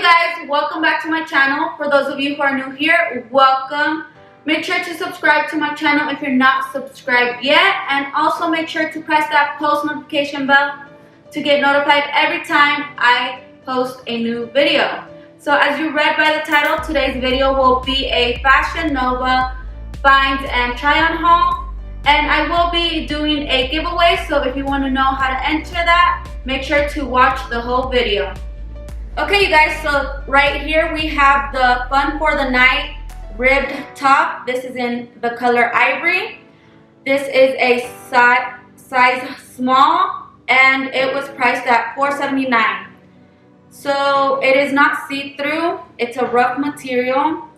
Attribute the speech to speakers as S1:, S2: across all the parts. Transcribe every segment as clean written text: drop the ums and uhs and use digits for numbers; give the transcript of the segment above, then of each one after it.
S1: guys, welcome back to my channel. For those of you who are new here, welcome. Make sure to subscribe to my channel if you're not subscribed yet, and also make sure to press that post notification bell to get notified every time I post a new video. So as you read by the title, today's video will be a Fashion Nova find and try on haul, and I will be doing a giveaway, so if you want to know how to enter that, make sure to watch the whole video. Okay you guys, so right here we have the Fun for the Night ribbed top. This is in the color Ivory. This is a size small, and it was priced at $4.79. So it is not see-through. It's a rough material,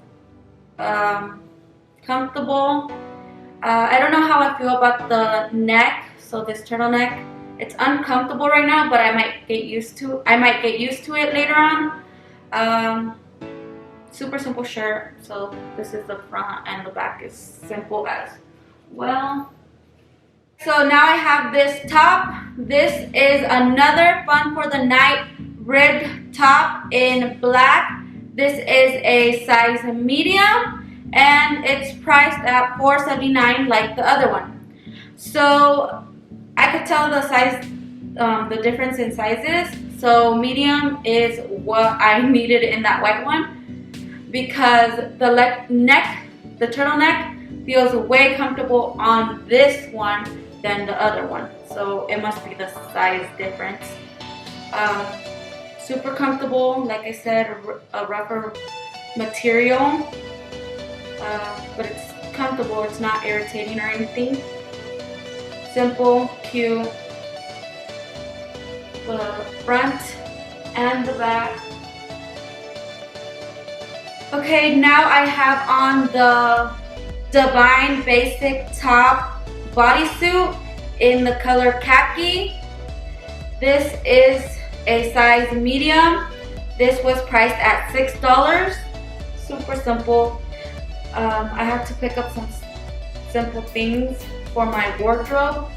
S1: comfortable. I don't know how I feel about the neck. So this turtleneck, it's uncomfortable right now, but I might get used to it later on. Super simple shirt. So this is the front, and the back is simple as well. So now I have this top. This is another Fun for the Night ribbed top in black. This is a size medium, and it's priced at $4.79 like the other one. So I could tell the size, the difference in sizes. So medium is what I needed in that white one, because the turtleneck feels way comfortable on this one than the other one. So it must be the size difference. Super comfortable, like I said, a rubber material, but it's comfortable. It's not irritating or anything. Simple, cute. The front and the back. Okay, now I have on the Divine Basic Top Bodysuit in the color Khaki. This is a size medium. This was priced at $6. Super simple. I have to pick up some simple things for my wardrobe.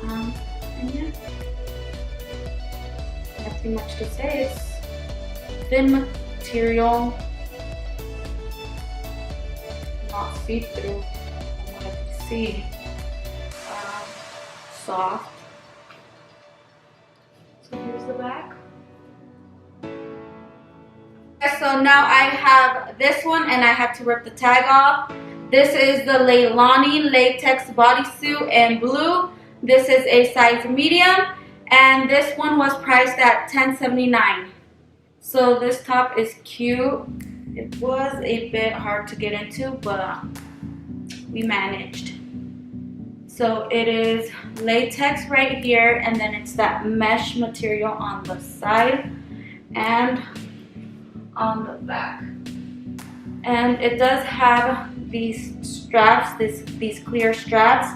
S1: And yeah, nothing much to say. It's thin material, not see-through from what I can see. Soft. So here's the back. So now I have this one, and I have to rip the tag off. This is the Leilani Latex Bodysuit in blue. This is a size medium, and this one was priced at $10.79. So this top is cute. It was a bit hard to get into, but we managed. So it is latex right here, and then it's that mesh material on the side and on the back. And it does have these straps, these clear straps.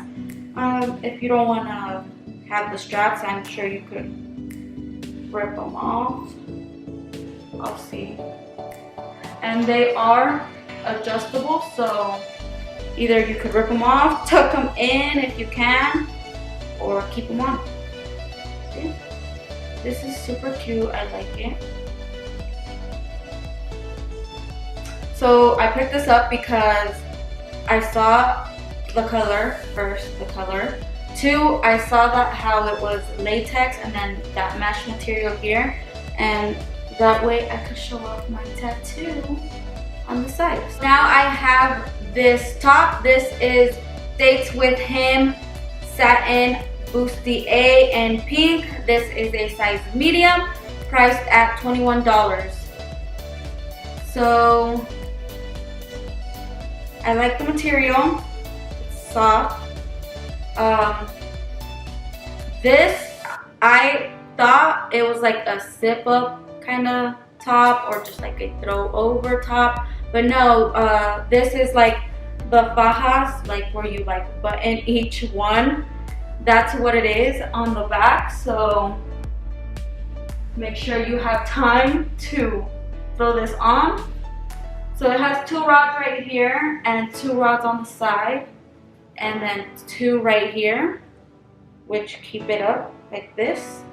S1: If you don't want to have the straps, I'm sure you could rip them off. I'll see. And they are adjustable, so either you could rip them off, tuck them in if you can, or keep them on. See? This is super cute. I like it. So I picked this up because I saw the color, first the color. Two, I saw that how it was latex and then that mesh material here, and that way I could show off my tattoo on the side. So now I have this top. This is Dates With Him Satin Bustier in pink. This is a size medium, priced at $21. So I like the material. It's soft. This, I thought it was like a zip-up kind of top, or just like a throw-over top. But no, this is like the fajas, like where you like button each one. That's what it is on the back. So make sure you have time to throw this on. So it has two rods right here and two rods on the side, and then two right here, which keep it up like this.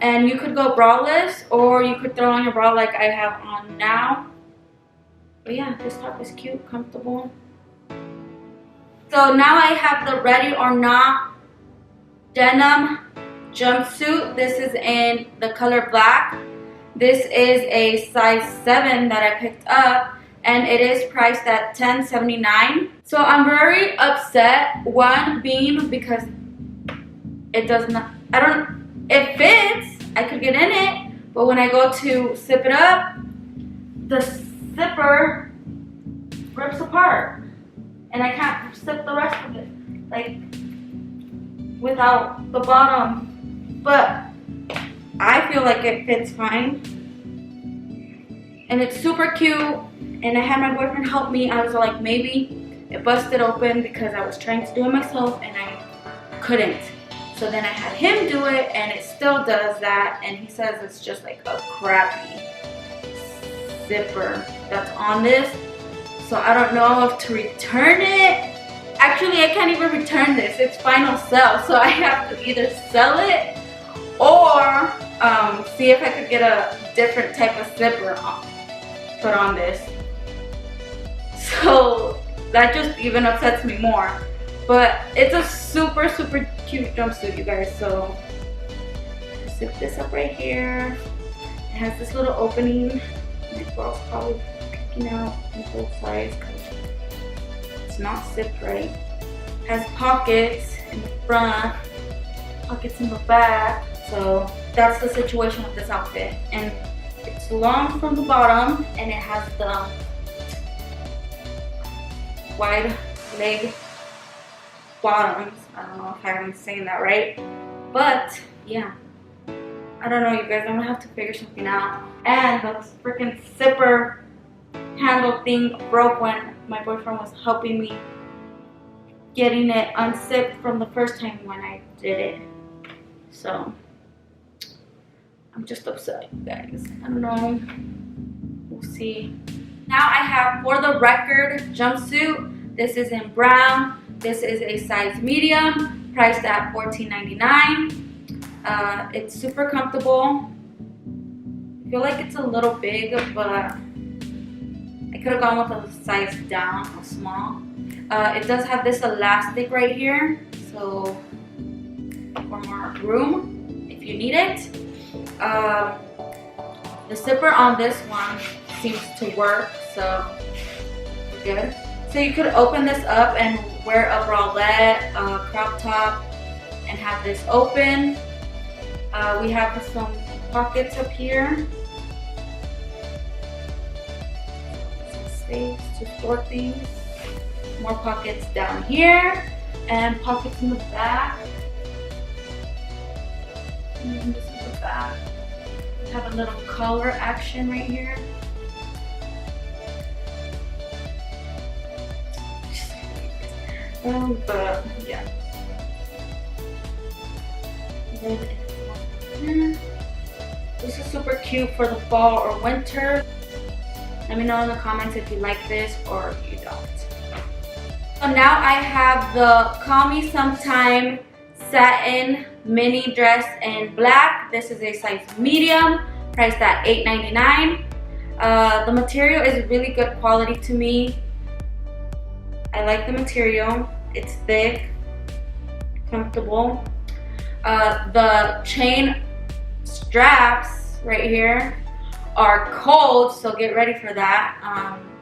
S1: And you could go braless, or you could throw on your bra like I have on now. But yeah, this top is cute, comfortable. So now I have the Ready or Not denim jumpsuit. This is in the color black. This is a size 7 that I picked up, and it is priced at $10.79. So I'm very upset. One being because it does not, it fits, I could get in it, but when I go to zip it up, the zipper rips apart, and I can't zip the rest of it, like, without the bottom. But I feel like it fits fine, and it's super cute. And I had my boyfriend help me. I was like, maybe it busted open because I was trying to do it myself and I couldn't. So then I had him do it, and it still does that. And he says it's just like a crappy zipper that's on this. So I don't know if to return it. Actually, I can't even return this. It's final sell. So I have to either sell it or see if I could get a different type of zipper put on this. So that just even upsets me more. But it's a super, super cute jumpsuit, you guys. So zip this up right here. It has this little opening. My girl's probably peeking out on both sides because it's not zipped right. It has pockets in the front, pockets in the back. So that's the situation with this outfit. And it's long from the bottom, and it has the wide leg bottoms. I don't know if I'm saying that right, but yeah, I don't know, you guys. I'm gonna have to figure something out. And the freaking zipper handle thing broke when my boyfriend was helping me getting it unzipped from the first time when I did it. So I'm just upset, you guys. I don't know, we'll see. Now I have For the Record jumpsuit. This is in brown. This is a size medium, priced at $14.99. It's super comfortable. I feel like it's a little big, but I could have gone with a size down, a small. It does have this elastic right here, so for more room if you need it. The zipper on this one seems to work, so we're good. So you could open this up and wear a bralette, a crop top, and have this open. We have some pockets up here. Some space to store things. More pockets down here, and pockets in the back. And this is the back. We have a little collar action right here. But yeah. This is super cute for the fall or winter. Let me know in the comments if you like this or you don't. So now I have the Call Me Sometime satin mini dress in black. This is a size medium, priced at $8.99. The material is really good quality to me. I like the material. It's thick, comfortable. The chain straps right here are cold, so get ready for that.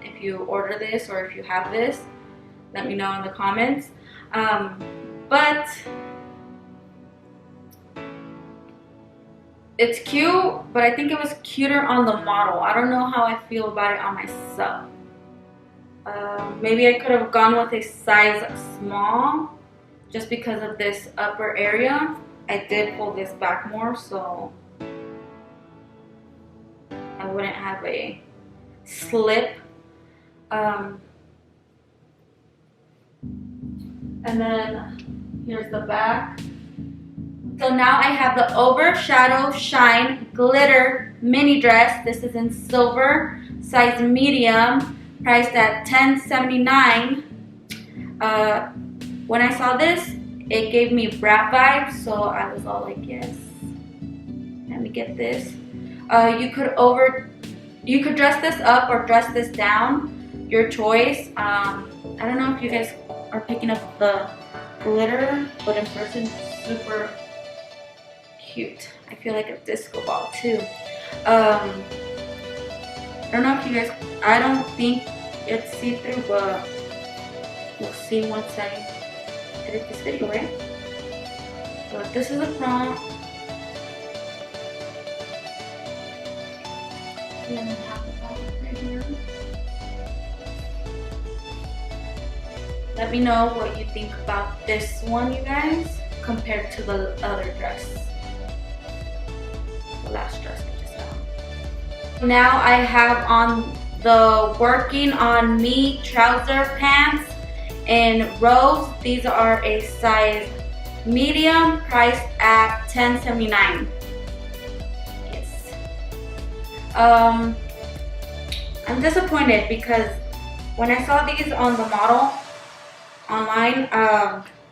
S1: If you order this or if you have this, let me know in the comments. But it's cute, but I think it was cuter on the model. I don't know how I feel about it on myself. Maybe I could have gone with a size small just because of this upper area. I did pull this back more, so I wouldn't have a slip. And then here's the back. So now I have the Overshadow Shine Glitter Mini Dress. This is in silver, size medium, priced at $10.79. When I saw this, it gave me brat vibes, so I was all like, yes. Let me get this. You could dress this up or dress this down, your choice. I don't know if you guys are picking up the glitter, but in person it's super cute. I feel like a disco ball too. I don't know if you guys, I don't think it's see-through, but we'll see once I edit this video, right? But this is the front. And then have the bottom right here. Let me know what you think about this one, you guys, compared to the other dress. The last dress I just found. Now I have on the Working On Me trouser pants in rose. These are a size medium, priced at $10.79. Yes. I'm disappointed because when I saw these on the model online,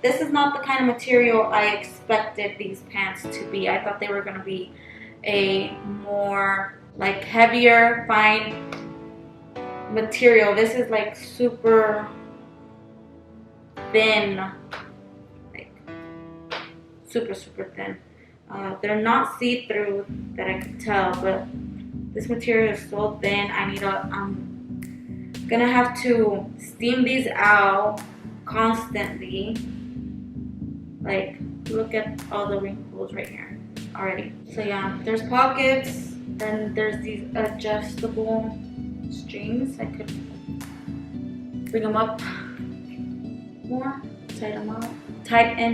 S1: this is not the kind of material I expected these pants to be. I thought they were going to be a more like heavier, fine material. This is like super thin, like super thin. They're not see-through that I could tell, but this material is so thin. I'm gonna have to steam these out constantly. Like, look at all the wrinkles right here already. So yeah, there's pockets, then there's these adjustable strings. I could bring them up more, tighten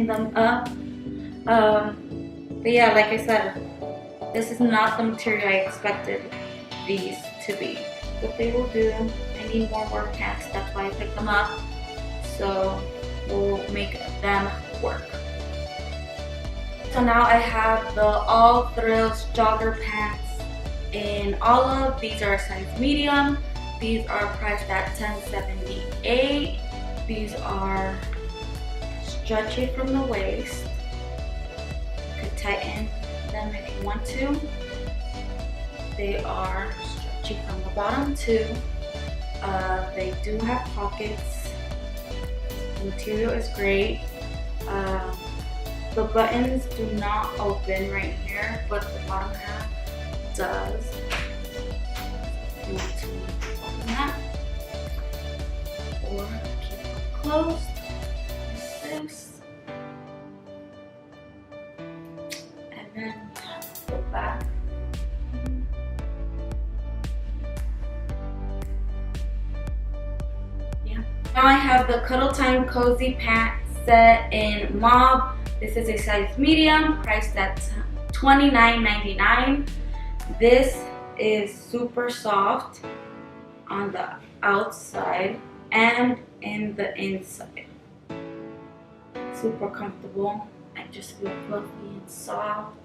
S1: them up. But yeah, like I said, this is not the material I expected these to be. But they will do. I need more work pants, that's why I picked them up. So we'll make them work. So now I have the All Thrills jogger pants in olive. These are a size medium. These are priced at $10.78. These are stretchy from the waist. You could tighten them if you want to. They are stretchy from the bottom too. They do have pockets. The material is great. The buttons do not open right here, but the bottom half does. If you want to open that, or keep it closed, like this, and then the back. Yeah. Now I have the Cuddle Time Cozy Pant set in Mauve. This is a size medium, priced at $29.99. This is super soft on the outside and in the inside. Super comfortable. I just feel fluffy and soft.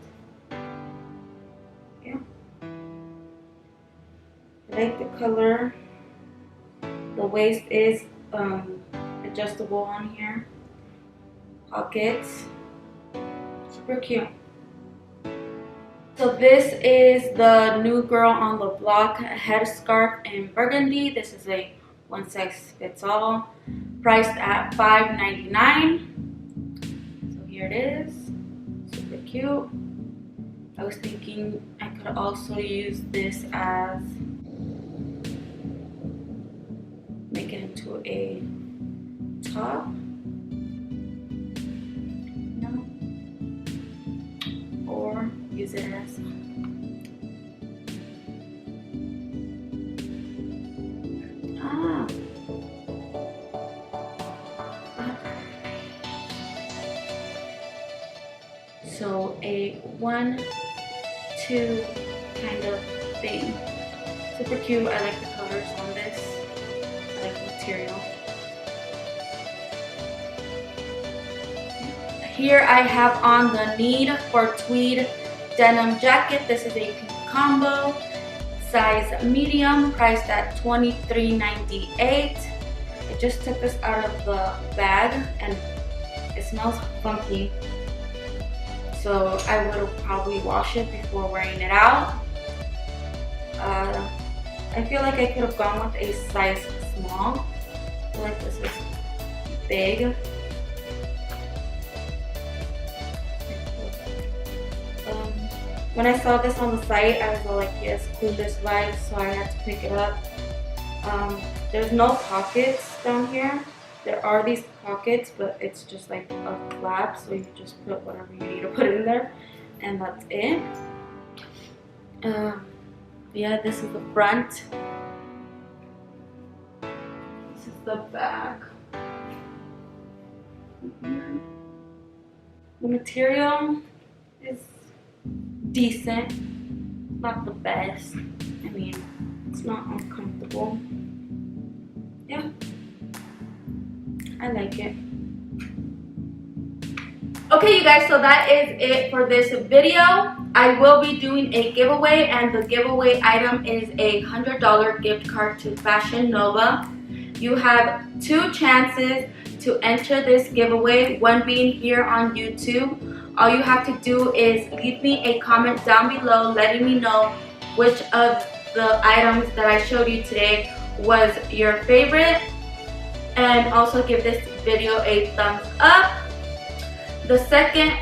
S1: Yeah. I like the color. The waist is adjustable on here. Pockets. Super cute. So this is the New Girl on the Block headscarf in Burgundy. This is a one size fits all, priced at $5.99. So here it is. Super cute. I was thinking I could also use this as, make it into a top. Or use it as so a 1-2 kind of thing. Super cute. I like the colors on this. I like the material. Here I have on the Need for Tweed denim jacket. This is a pink combo, size medium, priced at $23.98. I just took this out of the bag and it smells funky. So so I would probably wash it before wearing it out. I feel like I could have gone with a size small. I feel like this is big. When I saw this on the site, I was all like, yes, cool, this vibe, so I had to pick it up. There's no pockets down here. There are these pockets, but it's just like a flap, so you just put whatever you need to put in there, and that's it. Yeah, this is the front. This is the back. The material is decent, not the best. I mean, it's not uncomfortable. Yeah, I like it. Okay, you guys, so that is it for this video. I will be doing a giveaway, and the giveaway item is a $100 gift card to Fashion Nova. You have 2 chances to enter this giveaway, one being here on YouTube. All you have to do is leave me a comment down below letting me know which of the items that I showed you today was your favorite, and also give this video a thumbs up. The second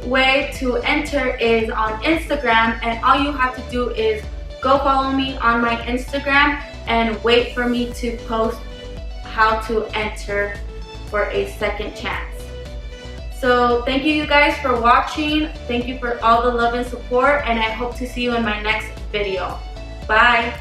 S1: way to enter is on Instagram, and all you have to do is go follow me on my Instagram and wait for me to post how to enter for a second chance. So thank you guys for watching. Thank you for all the love and support, and I hope to see you in my next video. Bye.